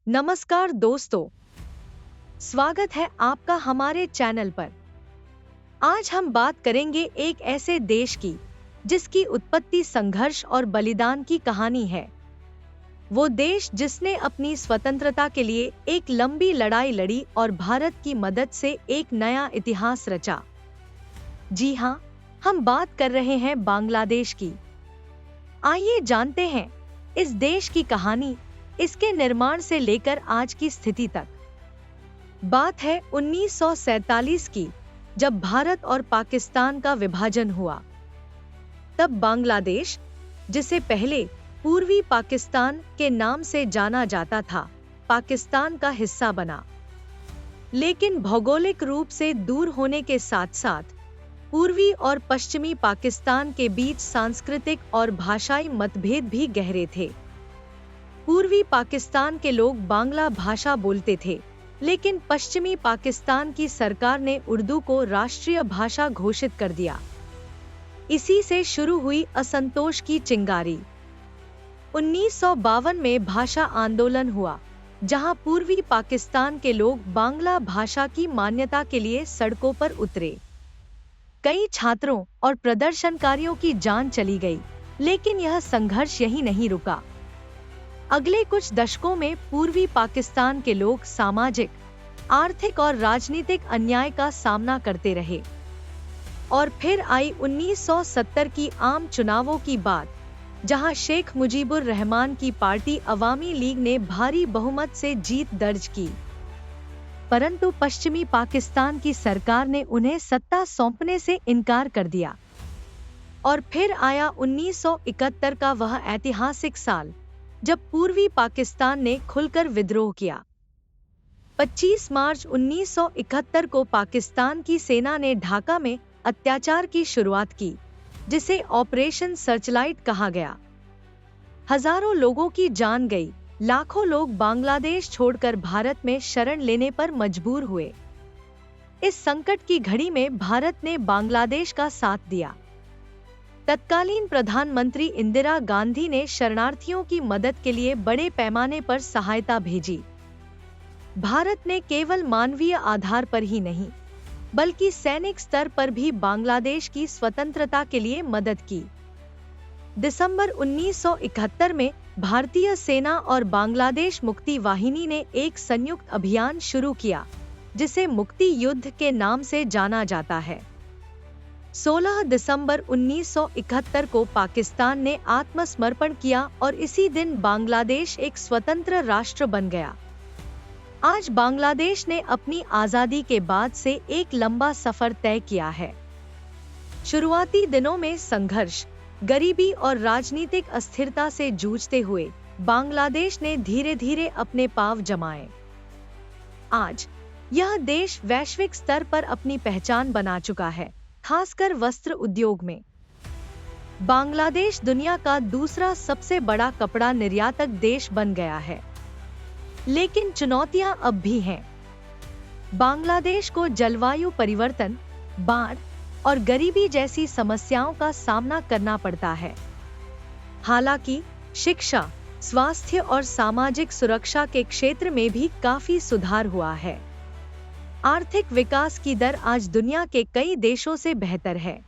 नमस्कार दोस्तों, स्वागत है आपका हमारे चैनल पर। आज हम बात करेंगे एक ऐसे देश की जिसकी उत्पत्ति संघर्ष और बलिदान की कहानी है। वो देश जिसने अपनी स्वतंत्रता के लिए एक लंबी लड़ाई लड़ी और भारत की मदद से एक नया इतिहास रचा। जी हाँ, हम बात कर रहे हैं बांग्लादेश की। आइए जानते हैं इस देश की कहानी, इसके निर्माण से लेकर आज की स्थिति तक। बात है 1947 की, जब भारत और पाकिस्तान का विभाजन हुआ। तब बांग्लादेश, जिसे पहले पूर्वी पाकिस्तान के नाम से जाना जाता था, पाकिस्तान का हिस्सा बना। लेकिन भौगोलिक रूप से दूर होने के साथ साथ पूर्वी और पश्चिमी पाकिस्तान के बीच सांस्कृतिक और भाषाई मतभेद भी गहरे थे। पूर्वी पाकिस्तान के लोग बांग्ला भाषा बोलते थे, लेकिन पश्चिमी पाकिस्तान की सरकार ने उर्दू को राष्ट्रीय भाषा घोषित कर दिया। इसी से शुरू हुई असंतोष की चिंगारी। 1952 में भाषा आंदोलन हुआ, जहां पूर्वी पाकिस्तान के लोग बांग्ला भाषा की मान्यता के लिए सड़कों पर उतरे। कई छात्रों और प्रदर्शनकारियों की जान चली गई, लेकिन यह संघर्ष यहीं नहीं रुका। अगले कुछ दशकों में पूर्वी पाकिस्तान के लोग सामाजिक, आर्थिक और राजनीतिक अन्याय का सामना करते रहे। और फिर आई 1970 की आम चुनावों की बात, जहां शेख मुजीबुर रहमान की पार्टी अवामी लीग ने भारी बहुमत से जीत दर्ज की। परंतु पश्चिमी पाकिस्तान की सरकार ने उन्हें सत्ता सौंपने से इनकार कर दिया। और फिर आया 1971 का वह ऐतिहासिक साल, जब पूर्वी पाकिस्तान ने खुलकर विद्रोह किया। 25 मार्च 1971 को पाकिस्तान की सेना ने ढाका में अत्याचार की शुरुआत की, जिसे ऑपरेशन सर्चलाइट कहा गया। हजारों लोगों की जान गई, लाखों लोग बांग्लादेश छोड़कर भारत में शरण लेने पर मजबूर हुए। इस संकट की घड़ी में भारत ने बांग्लादेश का साथ दिया। तत्कालीन प्रधानमंत्री इंदिरा गांधी ने शरणार्थियों की मदद के लिए बड़े पैमाने पर सहायता भेजी। भारत ने केवल मानवीय आधार पर ही नहीं, बल्कि सैनिक स्तर पर भी बांग्लादेश की स्वतंत्रता के लिए मदद की। दिसंबर 1971 में भारतीय सेना और बांग्लादेश मुक्ति वाहिनी ने एक संयुक्त अभियान शुरू किया, जिसे मुक्ति युद्ध के नाम से जाना जाता है। 16 दिसंबर 1971 को पाकिस्तान ने आत्मसमर्पण किया और इसी दिन बांग्लादेश एक स्वतंत्र राष्ट्र बन गया। आज बांग्लादेश ने अपनी आजादी के बाद से एक लंबा सफर तय किया है। शुरुआती दिनों में संघर्ष, गरीबी और राजनीतिक अस्थिरता से जूझते हुए बांग्लादेश ने धीरे धीरे अपने पांव जमाए। आज यह देश वैश्विक स्तर पर अपनी पहचान बना चुका है, खासकर वस्त्र उद्योग में। बांग्लादेश दुनिया का दूसरा सबसे बड़ा कपड़ा निर्यातक देश बन गया है। लेकिन चुनौतियां अब भी हैं। बांग्लादेश को जलवायु परिवर्तन, बाढ़ और गरीबी जैसी समस्याओं का सामना करना पड़ता है। हालांकि शिक्षा, स्वास्थ्य और सामाजिक सुरक्षा के क्षेत्र में भी काफी सुधार हुआ है। आर्थिक विकास की दर आज दुनिया के कई देशों से बेहतर है।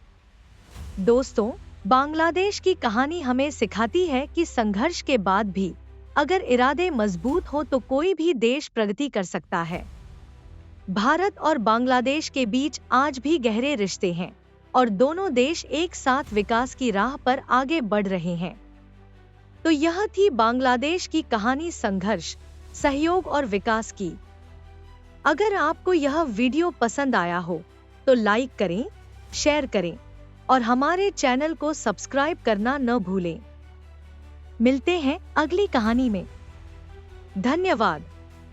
दोस्तों, बांग्लादेश की कहानी हमें सिखाती है कि संघर्ष के बाद भी अगर इरादे मजबूत हो तो कोई भी देश प्रगति कर सकता है। भारत और बांग्लादेश के बीच आज भी गहरे रिश्ते हैं और दोनों देश एक साथ विकास की राह पर आगे बढ़ रहे हैं। तो यह थी बांग्लादेश की कहानी, संघर्ष, सहयोग और विकास की। अगर आपको यह वीडियो पसंद आया हो तो लाइक करें, शेयर करें और हमारे चैनल को सब्सक्राइब करना न भूलें। मिलते हैं अगली कहानी में। धन्यवाद।